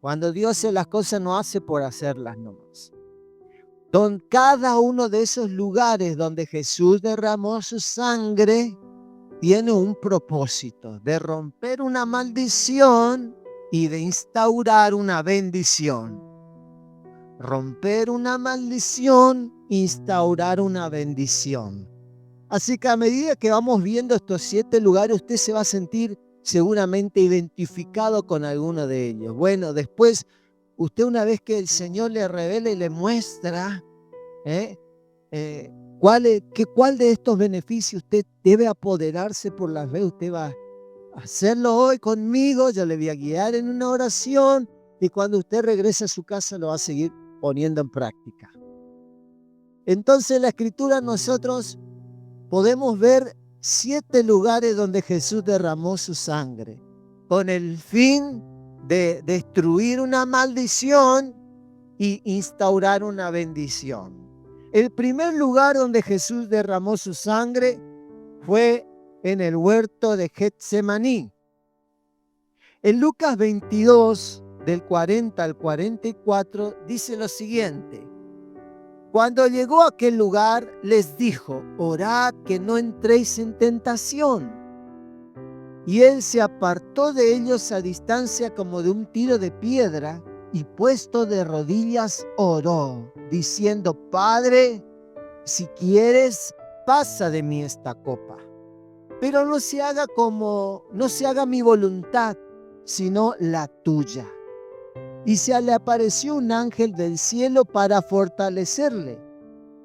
Cuando Dios hace las cosas, no hace por hacerlas nomás. Cada uno de esos lugares donde Jesús derramó su sangre tiene un propósito de romper una maldición y de instaurar una bendición. Romper una maldición, instaurar una bendición. Así que a medida que vamos viendo estos 7 lugares, usted se va a sentir seguramente identificado con alguno de ellos. Bueno, después, usted una vez que el Señor le revela y le muestra cuál de estos beneficios usted debe apoderarse por la fe, usted va a hacerlo hoy conmigo, yo le voy a guiar en una oración y cuando usted regrese a su casa lo va a seguir poniendo en práctica. Entonces en la Escritura nosotros podemos ver 7 lugares donde Jesús derramó su sangre con el fin de destruir una maldición y instaurar una bendición. El primer lugar donde Jesús derramó su sangre fue en el huerto de Getsemaní. En Lucas 22, del 40 al 44, dice lo siguiente. Cuando llegó a aquel lugar, les dijo, orad que no entréis en tentación. Y él se apartó de ellos a distancia como de un tiro de piedra, y puesto de rodillas oró, diciendo, Padre, si quieres, pasa de mí esta copa. Pero no se haga mi voluntad, sino la tuya. Y se le apareció un ángel del cielo para fortalecerle.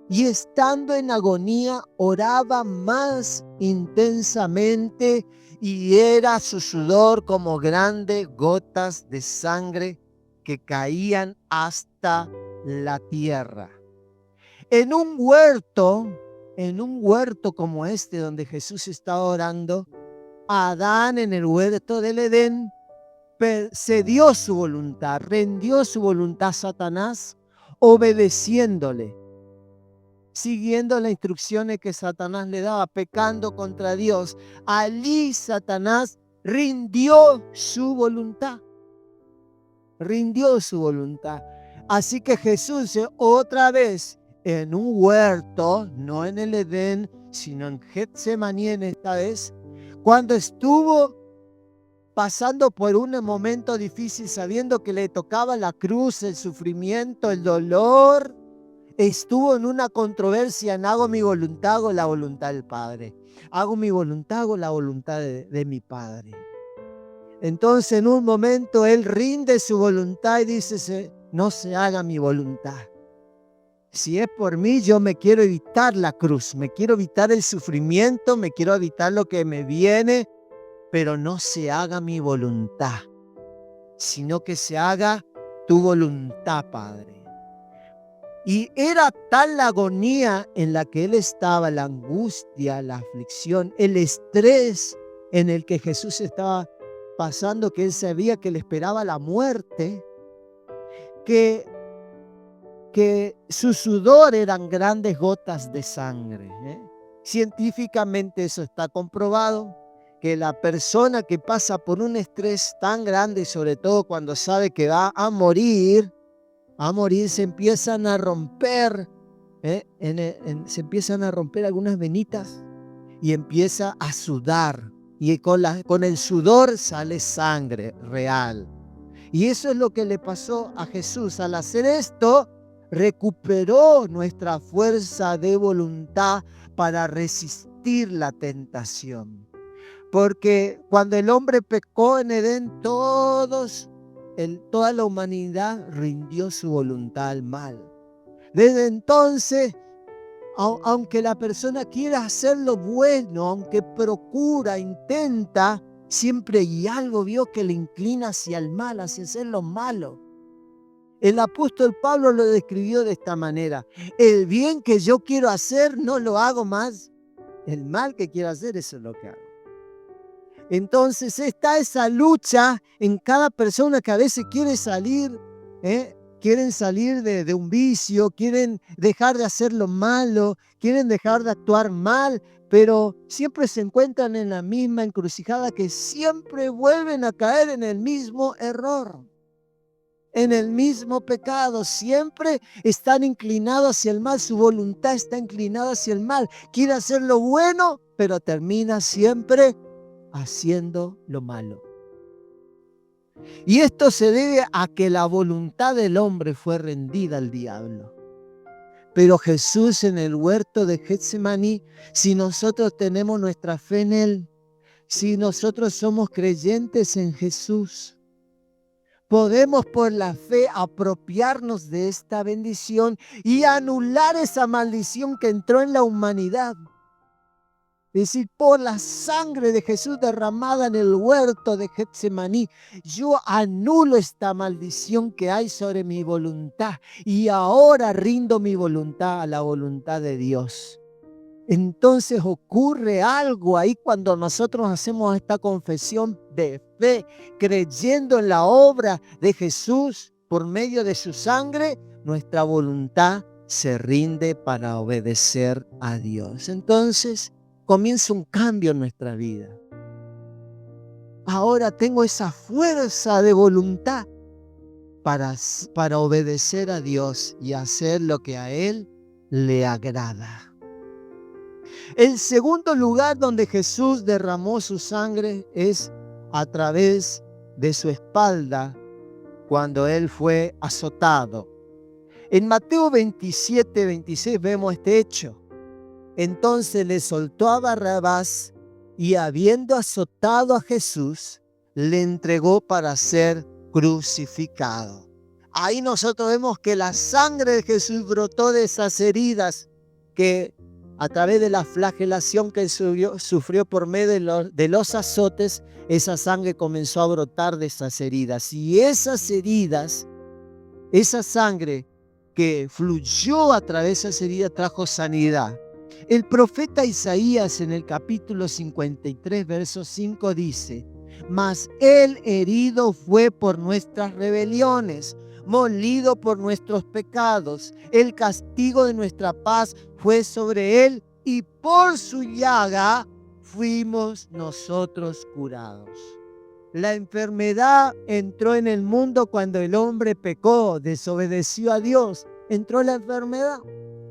Y estando en agonía, oraba más intensamente, y era su sudor como grandes gotas de sangre que caían hasta la tierra. En un huerto como este donde Jesús estaba orando, Adán en el huerto del Edén cedió su voluntad, rindió su voluntad a Satanás, obedeciéndole, siguiendo las instrucciones que Satanás le daba, pecando contra Dios. Allí Satanás rindió su voluntad. Rindió su voluntad. Así que Jesús otra vez en un huerto, no en el Edén, sino en Getsemaní esta vez, cuando estuvo pasando por un momento difícil, sabiendo que le tocaba la cruz, el sufrimiento, el dolor, estuvo en una controversia en hago mi voluntad o la voluntad del Padre. Hago mi voluntad o la voluntad de mi Padre. Entonces en un momento él rinde su voluntad y dice, no se haga mi voluntad. Si es por mí, yo me quiero evitar la cruz, me quiero evitar el sufrimiento, me quiero evitar lo que me viene, pero no se haga mi voluntad, sino que se haga tu voluntad, Padre. Y era tal la agonía en la que él estaba, la angustia, la aflicción, el estrés en el que Jesús estaba pasando, que él sabía que le esperaba la muerte, que su sudor eran grandes gotas de sangre. Científicamente eso está comprobado, que la persona que pasa por un estrés tan grande, sobre todo cuando sabe que va a morir, se empiezan a romper, se empiezan a romper algunas venitas y empieza a sudar. Y con el sudor sale sangre real. Y eso es lo que le pasó a Jesús. Al hacer esto, recuperó nuestra fuerza de voluntad para resistir la tentación. Porque cuando el hombre pecó en Edén, toda la humanidad rindió su voluntad al mal. Desde entonces, aunque la persona quiera hacer lo bueno, aunque procura, intenta, siempre hay algo, que le inclina hacia el mal, hacia hacer lo malo. El apóstol Pablo lo describió de esta manera: el bien que yo quiero hacer no lo hago más, el mal que quiero hacer, eso es lo que hago. Entonces está esa lucha en cada persona que a veces quiere salir, quieren salir de un vicio, quieren dejar de hacer lo malo, quieren dejar de actuar mal, pero siempre se encuentran en la misma encrucijada, que siempre vuelven a caer en el mismo error. en el mismo pecado, siempre están inclinados hacia el mal, su voluntad está inclinada hacia el mal, quiere hacer lo bueno, pero termina siempre haciendo lo malo. Y esto se debe a que la voluntad del hombre fue rendida al diablo. Pero Jesús en el huerto de Getsemaní, si nosotros tenemos nuestra fe en Él, si nosotros somos creyentes en Jesús, podemos por la fe apropiarnos de esta bendición y anular esa maldición que entró en la humanidad. Es decir, por la sangre de Jesús derramada en el huerto de Getsemaní, yo anulo esta maldición que hay sobre mi voluntad y ahora rindo mi voluntad a la voluntad de Dios. Entonces ocurre algo ahí cuando nosotros hacemos esta confesión de fe, creyendo en la obra de Jesús por medio de su sangre, nuestra voluntad se rinde para obedecer a Dios. Entonces comienza un cambio en nuestra vida. Ahora tengo esa fuerza de voluntad para obedecer a Dios y hacer lo que a Él le agrada. El segundo lugar donde Jesús derramó su sangre es a través de su espalda cuando Él fue azotado. En Mateo 27, 26 vemos este hecho. Entonces le soltó a Barrabás y habiendo azotado a Jesús, le entregó para ser crucificado. Ahí nosotros vemos que la sangre de Jesús brotó de esas heridas que a través de la flagelación que sufrió por medio de los azotes, esa sangre comenzó a brotar de esas heridas. Y esas heridas, esa sangre que fluyó a través de esas heridas trajo sanidad. El profeta Isaías en el capítulo 53, verso 5 dice: mas él herido fue por nuestras rebeliones, molido por nuestros pecados. El castigo de nuestra paz fue sobre él y por su llaga fuimos nosotros curados. La enfermedad entró en el mundo cuando el hombre pecó, desobedeció a Dios. Entró la enfermedad.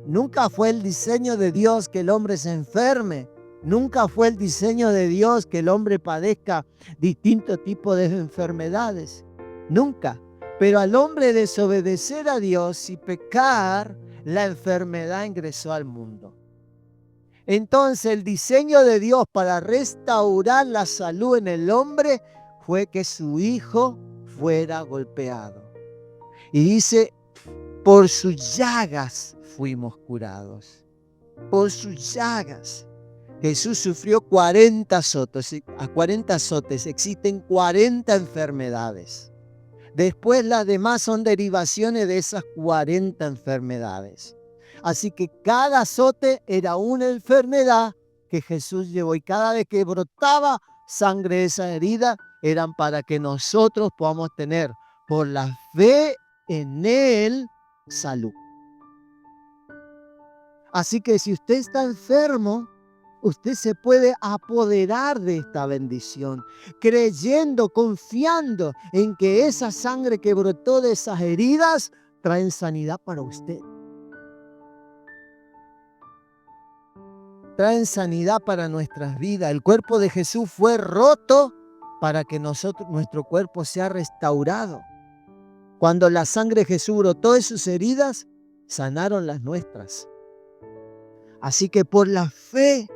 Nunca fue el diseño de Dios que el hombre se enferme. Nunca fue el diseño de Dios que el hombre padezca distintos tipos de enfermedades. Nunca. Pero al hombre desobedecer a Dios y pecar, la enfermedad ingresó al mundo. Entonces el diseño de Dios para restaurar la salud en el hombre fue que su hijo fuera golpeado. Y dice, por sus llagas fuimos curados. Por sus llagas. Jesús sufrió 40 azotes. A 40 azotes existen 40 enfermedades. Después las demás son derivaciones de esas 40 enfermedades. Así que cada azote era una enfermedad que Jesús llevó. Y cada vez que brotaba sangre de esa herida, eran para que nosotros podamos tener, por la fe en Él, salud. Así que si usted está enfermo, usted se puede apoderar de esta bendición, creyendo, confiando en que esa sangre que brotó de esas heridas traen sanidad para usted. Traen sanidad para nuestras vidas. El cuerpo de Jesús fue roto para que nuestro cuerpo sea restaurado. Cuando la sangre de Jesús brotó de sus heridas, sanaron las nuestras. Así que por la fe,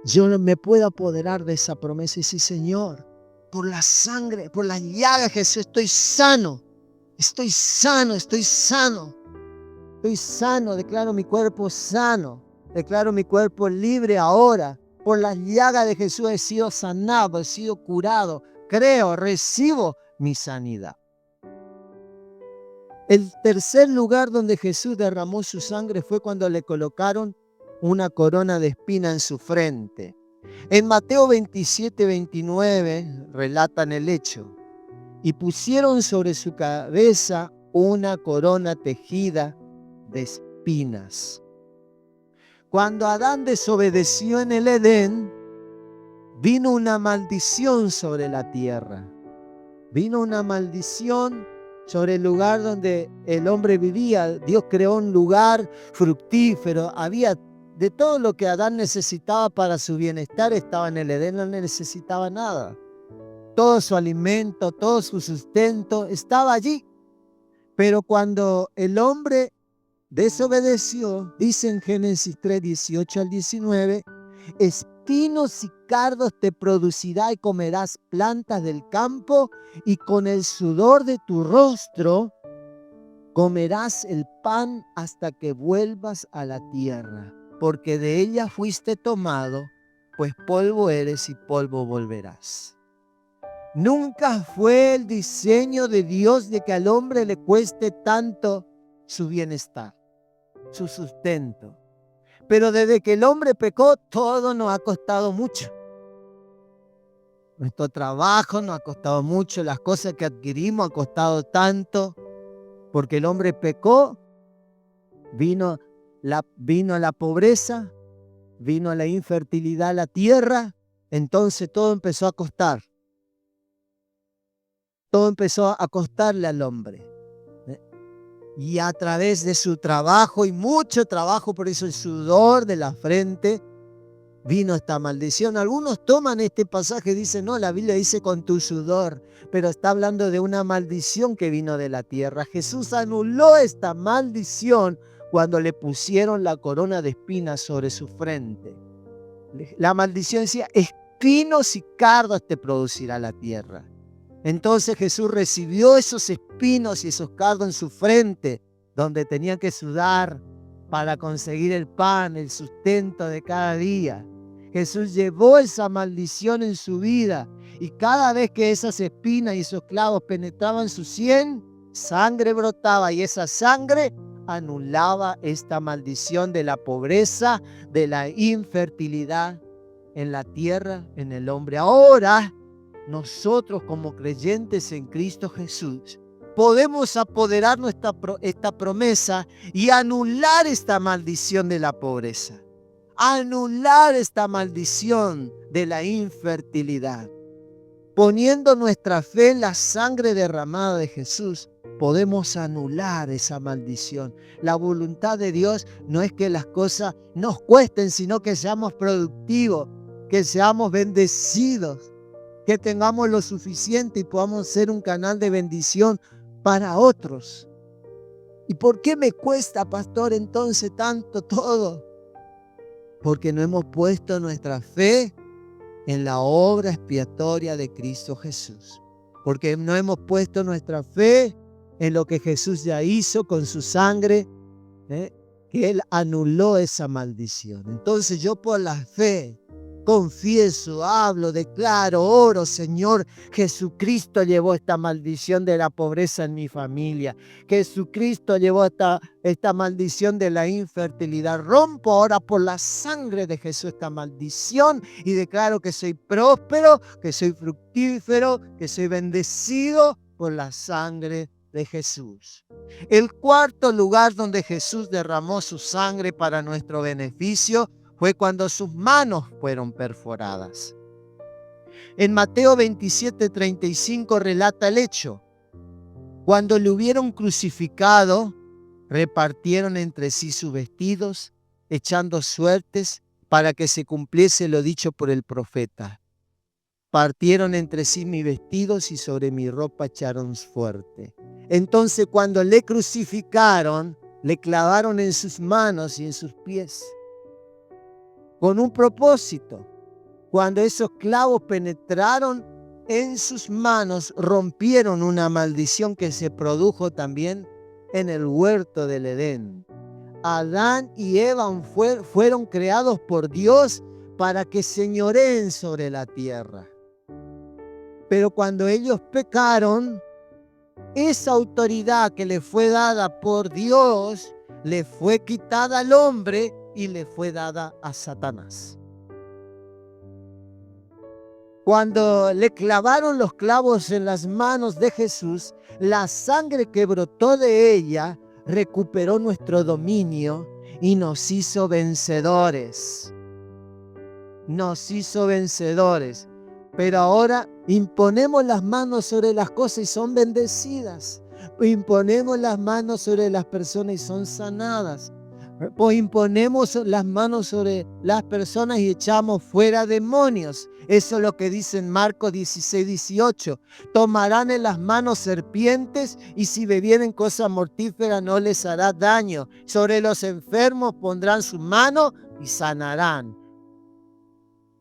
yo me puedo apoderar de esa promesa y decir, Señor, por la sangre, por las llagas de Jesús, estoy sano. Estoy sano, estoy sano. Estoy sano, declaro mi cuerpo sano. Declaro mi cuerpo libre ahora. Por las llagas de Jesús he sido sanado, he sido curado. Creo, recibo mi sanidad. El tercer lugar donde Jesús derramó su sangre fue cuando le colocaron una corona de espina en su frente. En Mateo 27, 29 relatan el hecho. Y pusieron sobre su cabeza una corona tejida de espinas. Cuando Adán desobedeció en el Edén, vino una maldición sobre la tierra. Vino una maldición sobre el lugar donde el hombre vivía. Dios creó un lugar fructífero. Había de todo lo que Adán necesitaba para su bienestar, estaba en el Edén, no necesitaba nada. Todo su alimento, todo su sustento estaba allí. Pero cuando el hombre desobedeció, dice en Génesis 3, 18 al 19, espinos y cardos te producirá y comerás plantas del campo, y con el sudor de tu rostro comerás el pan hasta que vuelvas a la tierra, porque de ella fuiste tomado, pues polvo eres y polvo volverás. Nunca fue el diseño de Dios de que al hombre le cueste tanto su bienestar, su sustento. Pero desde que el hombre pecó, todo nos ha costado mucho. Nuestro trabajo nos ha costado mucho, las cosas que adquirimos ha costado tanto, porque el hombre pecó, vino la pobreza, vino la infertilidad a la tierra, entonces todo empezó a costar. Todo empezó a costarle al hombre. Y a través de su trabajo, y mucho trabajo, por eso el sudor de la frente, vino esta maldición. Algunos toman este pasaje y dicen, no, la Biblia dice con tu sudor, pero está hablando de una maldición que vino de la tierra. Jesús anuló esta maldición cuando le pusieron la corona de espinas sobre su frente. La maldición decía, espinos y cardos te producirá la tierra. Entonces Jesús recibió esos espinos y esos cardos en su frente, donde tenía que sudar para conseguir el pan, el sustento de cada día. Jesús llevó esa maldición en su vida, y cada vez que esas espinas y esos clavos penetraban su sien, sangre brotaba, y esa sangre anulaba esta maldición de la pobreza, de la infertilidad en la tierra, en el hombre. Ahora, nosotros como creyentes en Cristo Jesús podemos apoderar esta promesa y anular esta maldición de la pobreza, anular esta maldición de la infertilidad. Poniendo nuestra fe en la sangre derramada de Jesús, podemos anular esa maldición. La voluntad de Dios no es que las cosas nos cuesten, sino que seamos productivos, que seamos bendecidos, que tengamos lo suficiente y podamos ser un canal de bendición para otros. ¿Y por qué me cuesta, pastor, entonces tanto todo? Porque no hemos puesto nuestra fe en la obra expiatoria de Cristo Jesús. Porque no hemos puesto nuestra fe en lo que Jesús ya hizo con su sangre, que Él anuló esa maldición. Entonces yo por la fe confieso, hablo, declaro, oro, Señor, Jesucristo llevó esta maldición de la pobreza en mi familia. Jesucristo llevó esta maldición de la infertilidad. Rompo ahora por la sangre de Jesús esta maldición y declaro que soy próspero, que soy fructífero, que soy bendecido por la sangre de Jesús. El cuarto lugar donde Jesús derramó su sangre para nuestro beneficio fue cuando sus manos fueron perforadas. En Mateo 27:35 relata el hecho. Cuando le hubieron crucificado, repartieron entre sí sus vestidos, echando suertes para que se cumpliese lo dicho por el profeta. Partieron entre sí mis vestidos y sobre mi ropa echaron suerte. Entonces cuando le crucificaron, le clavaron en sus manos y en sus pies, con un propósito. Cuando esos clavos penetraron en sus manos, rompieron una maldición que se produjo también en el huerto del Edén. Adán y Eva fueron creados por Dios para que señoreen sobre la tierra. Pero cuando ellos pecaron, esa autoridad que le fue dada por Dios, le fue quitada al hombre y le fue dada a Satanás. Cuando le clavaron los clavos en las manos de Jesús, la sangre que brotó de ella recuperó nuestro dominio y nos hizo vencedores. Nos hizo vencedores. Pero ahora imponemos las manos sobre las cosas y son bendecidas. Imponemos las manos sobre las personas y son sanadas. Pues imponemos las manos sobre las personas y echamos fuera demonios. Eso es lo que dice en Marcos 16:18. Tomarán en las manos serpientes y si bebieren cosa mortífera no les hará daño. Sobre los enfermos pondrán su mano y sanarán.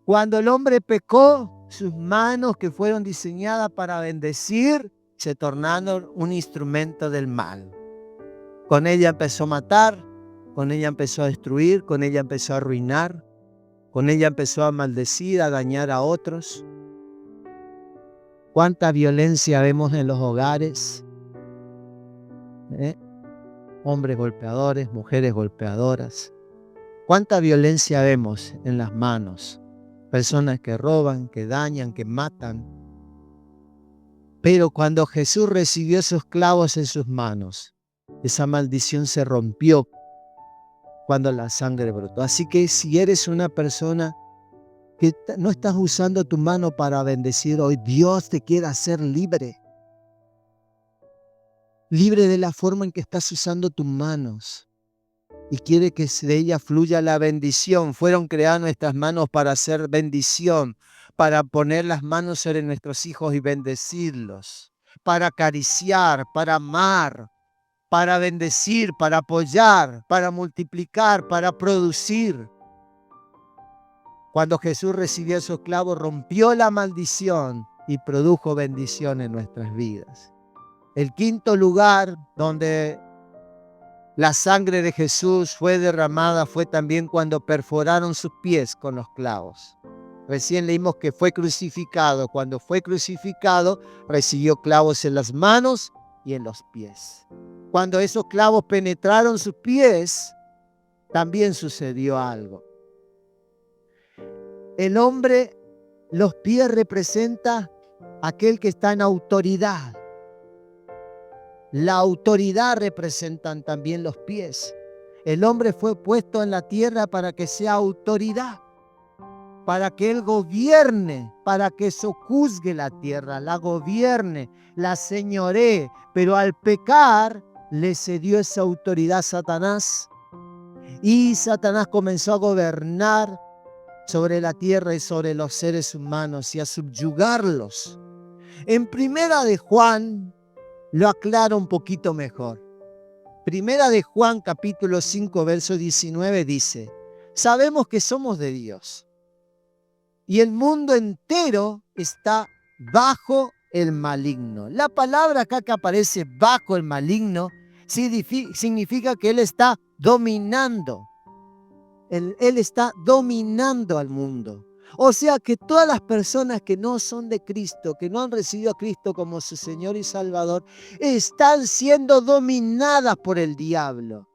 Cuando el hombre pecó, sus manos que fueron diseñadas para bendecir se tornaron un instrumento del mal. Con ella empezó a matar, con ella empezó a destruir, con ella empezó a arruinar, con ella empezó a maldecir, a dañar a otros. ¿Cuánta violencia vemos en los hogares? Hombres golpeadores, mujeres golpeadoras. ¿Cuánta violencia vemos en las manos? Personas que roban, que dañan, que matan. Pero cuando Jesús recibió esos clavos en sus manos, esa maldición se rompió cuando la sangre brotó. Así que si eres una persona que no estás usando tu mano para bendecir hoy, Dios te quiere hacer libre. Libre de la forma en que estás usando tus manos. Y quiere que de ella fluya la bendición. Fueron creadas nuestras manos para hacer bendición, para poner las manos sobre nuestros hijos y bendecirlos, para acariciar, para amar, para bendecir, para apoyar, para multiplicar, para producir. Cuando Jesús recibió esos clavos, rompió la maldición y produjo bendición en nuestras vidas. El quinto lugar donde la sangre de Jesús fue derramada fue también cuando perforaron sus pies con los clavos. Recién leímos que fue crucificado. Cuando fue crucificado, recibió clavos en las manos y en los pies. Cuando esos clavos penetraron sus pies, también sucedió algo. El hombre, los pies representa aquel que está en autoridad. La autoridad representan también los pies. El hombre fue puesto en la tierra para que sea autoridad, para que él gobierne, para que sojuzgue la tierra, la gobierne, la señoree. Pero al pecar, le cedió esa autoridad a Satanás. Y Satanás comenzó a gobernar sobre la tierra y sobre los seres humanos y a subyugarlos. En Primera de Juan lo aclara un poquito mejor. Primera de Juan capítulo 5 verso 19 dice: sabemos que somos de Dios y el mundo entero está bajo el maligno. La palabra acá que aparece, bajo el maligno, significa que Él está dominando. Él está dominando al mundo. O sea que todas las personas que no son de Cristo, que no han recibido a Cristo como su Señor y Salvador, están siendo dominadas por el diablo.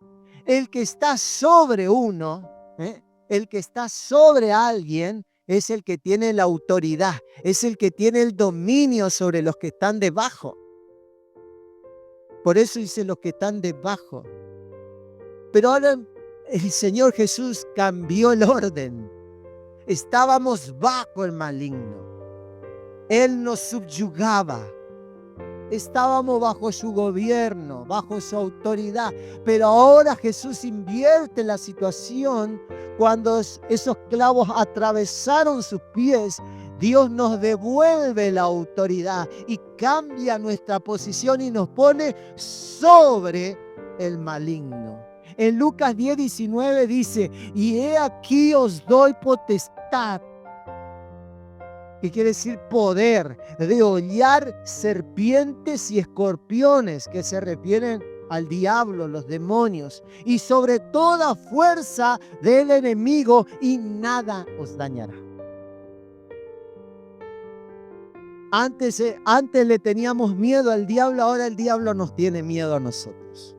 El que está sobre uno, el que está sobre alguien, es el que tiene la autoridad, es el que tiene el dominio sobre los que están debajo. Por eso dice los que están debajo. Pero ahora el Señor Jesús cambió el orden. Estábamos bajo el maligno. Él nos subyugaba. Estábamos bajo su gobierno, bajo su autoridad. Pero ahora Jesús invierte la situación. Cuando esos clavos atravesaron sus pies, Dios nos devuelve la autoridad y cambia nuestra posición y nos pone sobre el maligno. En Lucas 10:19 dice: y he aquí os doy potestad, que quiere decir poder, de hollar serpientes y escorpiones, que se refieren al diablo, los demonios, y sobre toda fuerza del enemigo, y nada os dañará. Antes le teníamos miedo al diablo, ahora el diablo nos tiene miedo a nosotros.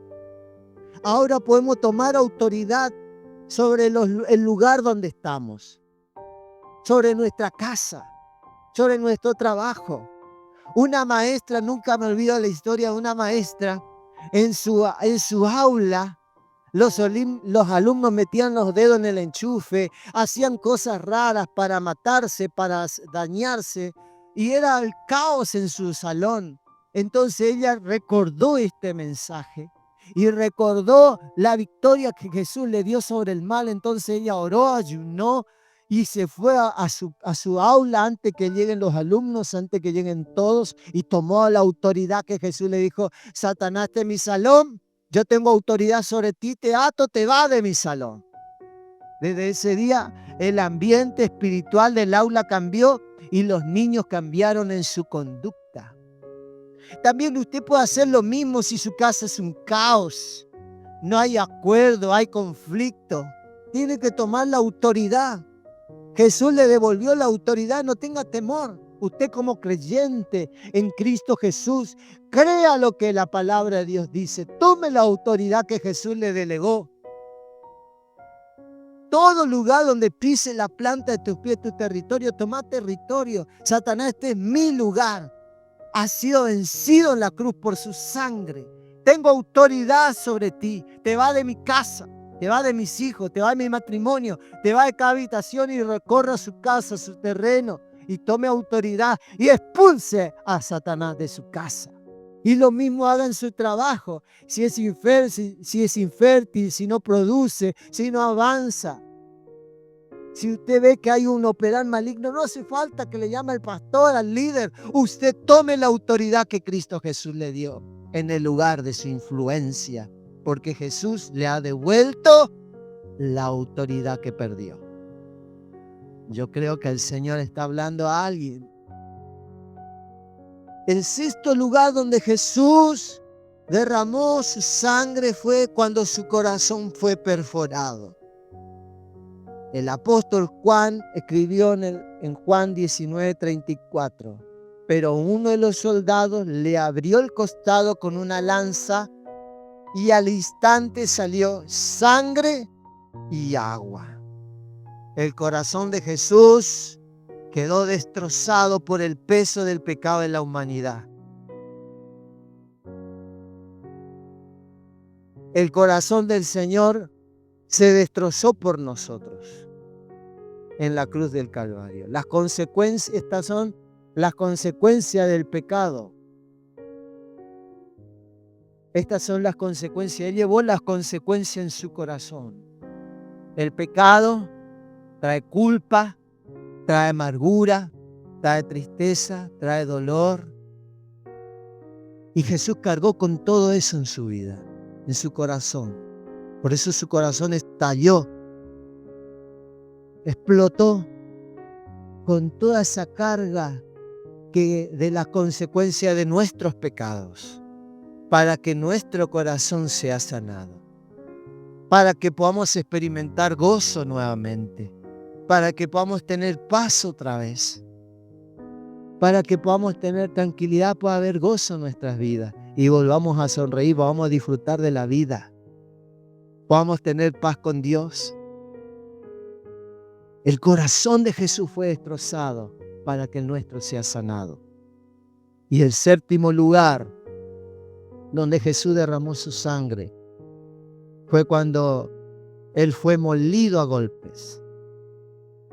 Ahora podemos tomar autoridad sobre el lugar donde estamos, sobre nuestra casa, sobre nuestro trabajo. Una maestra, nunca me olvido la historia de una maestra, en su aula, los alumnos metían los dedos en el enchufe, hacían cosas raras para matarse, para dañarse, y era el caos en su salón. Entonces ella recordó este mensaje y recordó la victoria que Jesús le dio sobre el mal. Entonces ella oró, ayunó y se fue a su aula antes que lleguen los alumnos, antes que lleguen todos, y tomó la autoridad que Jesús le dijo: Satanás, de mi salón, yo tengo autoridad sobre ti, te ato, te va de mi salón. Desde ese día el ambiente espiritual del aula cambió y los niños cambiaron en su conducta. También usted puede hacer lo mismo si su casa es un caos, no hay acuerdo, hay conflicto. Tiene que tomar la autoridad. Jesús le devolvió la autoridad, no tenga temor. Usted como creyente en Cristo Jesús, crea lo que la palabra de Dios dice. Tome la autoridad que Jesús le delegó. Todo lugar donde pise la planta de tus pies, tu territorio, toma territorio. Satanás, este es mi lugar. Ha sido vencido en la cruz por su sangre. Tengo autoridad sobre ti. Te va de mi casa, te va de mis hijos, te va de mi matrimonio, te va de cada habitación y recorra su casa, su terreno, y tome autoridad y expulse a Satanás de su casa. Y lo mismo haga en su trabajo. Si es infértil, si no produce, si no avanza. Si usted ve que hay un operar maligno, no hace falta que le llame al pastor, al líder. Usted tome la autoridad que Cristo Jesús le dio en el lugar de su influencia, porque Jesús le ha devuelto la autoridad que perdió. Yo creo que el Señor está hablando a alguien. El sexto lugar donde Jesús derramó su sangre fue cuando su corazón fue perforado. El apóstol Juan escribió en Juan 19:34, pero uno de los soldados le abrió el costado con una lanza y al instante salió sangre y agua. El corazón de Jesús quedó destrozado por el peso del pecado de la humanidad. El corazón del Señor se destrozó por nosotros en la cruz del Calvario. Estas son las consecuencias del pecado. Estas son las consecuencias. Él llevó las consecuencias en su corazón. El pecado trae culpa, trae amargura, trae tristeza, trae dolor. Y Jesús cargó con todo eso en su vida, en su corazón. Por eso su corazón estalló, explotó con toda esa carga de la consecuencia de nuestros pecados, para que nuestro corazón sea sanado, para que podamos experimentar gozo nuevamente, para que podamos tener paz otra vez, para que podamos tener tranquilidad, pueda haber gozo en nuestras vidas y volvamos a sonreír, vamos a disfrutar de la vida, podamos tener paz con Dios. El corazón de Jesús fue destrozado para que el nuestro sea sanado. Y el séptimo lugar donde Jesús derramó su sangre fue cuando Él fue molido a golpes.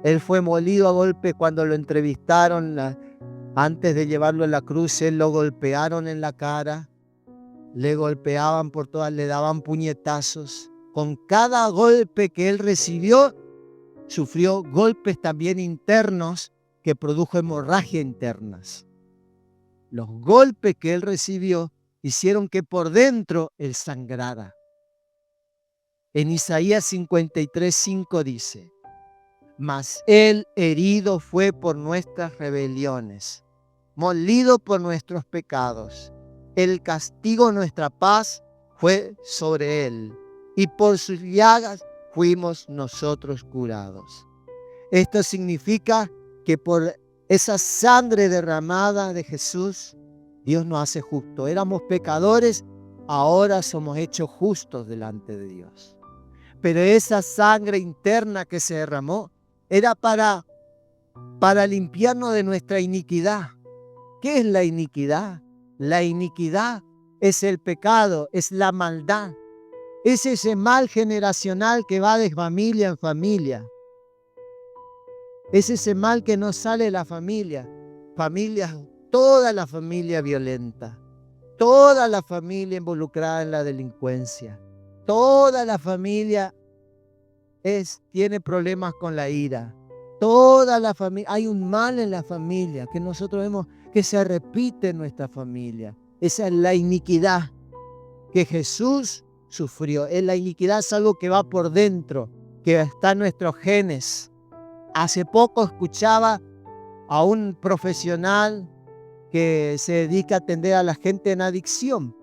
Él fue molido a golpes cuando lo entrevistaron. Antes de llevarlo en la cruz, Él lo golpearon en la cara, le golpeaban por todas, le daban puñetazos. Con cada golpe que Él recibió, sufrió golpes también internos que produjo hemorragia internas. Los golpes que Él recibió hicieron que por dentro Él sangrara. En Isaías 53:5 dice: mas Él herido fue por nuestras rebeliones, molido por nuestros pecados. El castigo de nuestra paz fue sobre Él, y por sus llagas fuimos nosotros curados. Esto significa que por esa sangre derramada de Jesús, Dios nos hace justos. Éramos pecadores, ahora somos hechos justos delante de Dios. Pero esa sangre interna que se derramó era para limpiarnos de nuestra iniquidad. ¿Qué es la iniquidad? La iniquidad es el pecado, es la maldad. Es ese mal generacional que va de familia en familia. Es ese mal que no sale de la familia. Toda la familia violenta. toda la familia involucrada en la delincuencia. Toda la familia tiene problemas con la ira. Toda la familia, hay un mal en la familia que nosotros vemos que se repite en nuestra familia. Esa es la iniquidad que Jesús sufrió. La iniquidad es algo que va por dentro, que está en nuestros genes. Hace poco escuchaba a un profesional que se dedica a atender a la gente en adicción.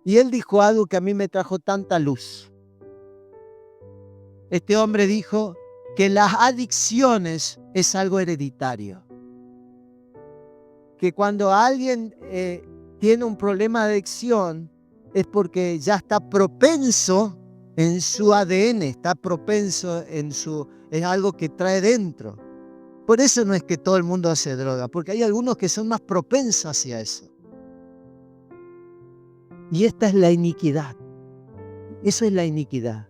Y él dijo algo que a mí me trajo tanta luz. Este hombre dijo que las adicciones es algo hereditario. Que cuando alguien tiene un problema de adicción es porque ya está propenso en su ADN, está propenso es algo que trae dentro. Por eso no es que todo el mundo hace droga, porque hay algunos que son más propensos hacia eso. Y esta es la iniquidad. Eso es la iniquidad.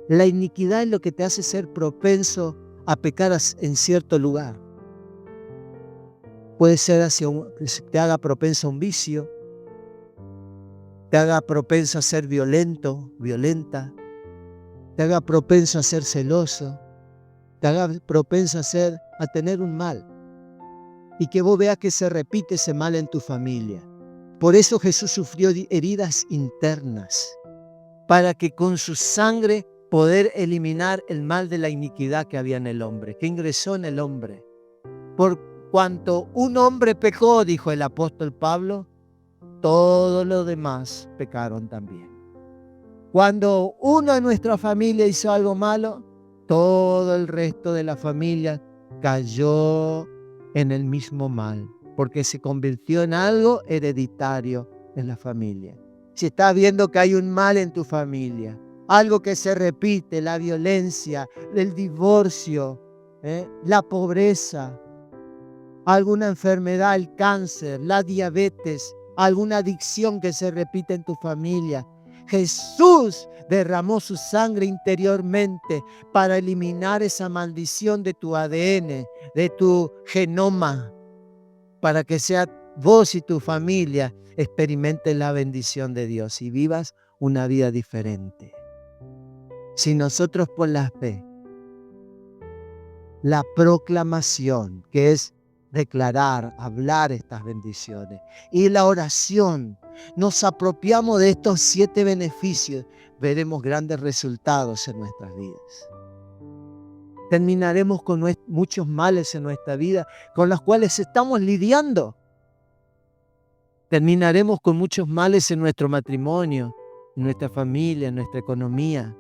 La iniquidad es lo que te hace ser propenso a pecar en cierto lugar. Puede ser que te haga propenso a un vicio, te haga propenso a ser violento, violenta, te haga propenso a ser celoso, te haga propenso a tener un mal. Y que vos veas que se repite ese mal en tu familia. Por eso Jesús sufrió heridas internas, para que con su sangre poder eliminar el mal de la iniquidad que había en el hombre, que ingresó en el hombre. Por cuanto un hombre pecó, dijo el apóstol Pablo, todos los demás pecaron también. Cuando uno de nuestra familia hizo algo malo, todo el resto de la familia cayó en el mismo mal, porque se convirtió en algo hereditario en la familia. Si estás viendo que hay un mal en tu familia, algo que se repite, la violencia, el divorcio, la pobreza, alguna enfermedad, el cáncer, la diabetes, alguna adicción que se repite en tu familia, Jesús derramó su sangre interiormente para eliminar esa maldición de tu ADN, de tu genoma, para que sea vos y tu familia experimenten la bendición de Dios y vivas una vida diferente. Si nosotros por la fe, la proclamación, que es declarar, hablar estas bendiciones, y la oración, nos apropiamos de estos 7 beneficios, veremos grandes resultados en nuestras vidas. Terminaremos con muchos males en nuestra vida con los cuales estamos lidiando. Terminaremos con muchos males en nuestro matrimonio, en nuestra familia, en nuestra economía,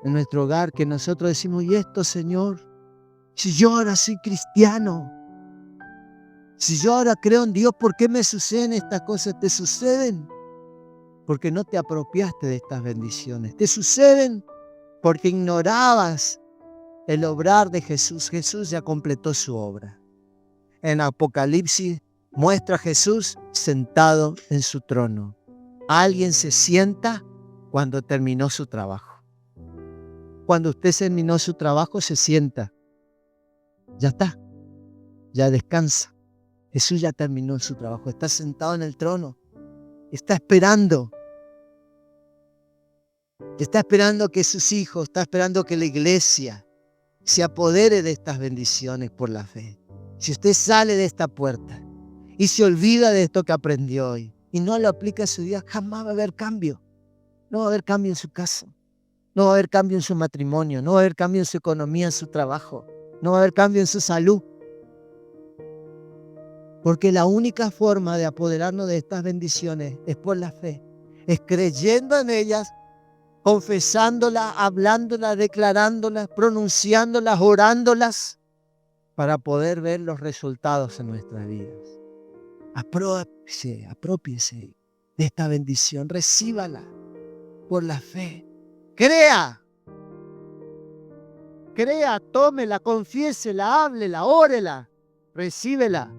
en nuestro hogar, que nosotros decimos, ¿y esto, Señor? Si yo ahora soy cristiano, si yo ahora creo en Dios, ¿por qué me suceden estas cosas? Te suceden porque no te apropiaste de estas bendiciones. Te suceden porque ignorabas el obrar de Jesús. Jesús ya completó su obra. En Apocalipsis muestra a Jesús sentado en su trono. Alguien se sienta cuando terminó su trabajo. Cuando usted terminó su trabajo, se sienta. Ya está. Ya descansa. Jesús ya terminó su trabajo. Está sentado en el trono. Está esperando. Está esperando que sus hijos, está esperando que la iglesia se apodere de estas bendiciones por la fe. Si usted sale de esta puerta y se olvida de esto que aprendió hoy y no lo aplica a su vida, jamás va a haber cambio. No va a haber cambio en su casa. No va a haber cambio en su matrimonio. No va a haber cambio en su economía, en su trabajo. No va a haber cambio en su salud. Porque la única forma de apoderarnos de estas bendiciones es por la fe. Es creyendo en ellas, confesándolas, hablándolas, declarándolas, pronunciándolas, orándolas, para poder ver los resultados en nuestras vidas. Aprópiese de esta bendición, recíbala por la fe. Crea, tómela, confiésela, háblela, órela, recíbela.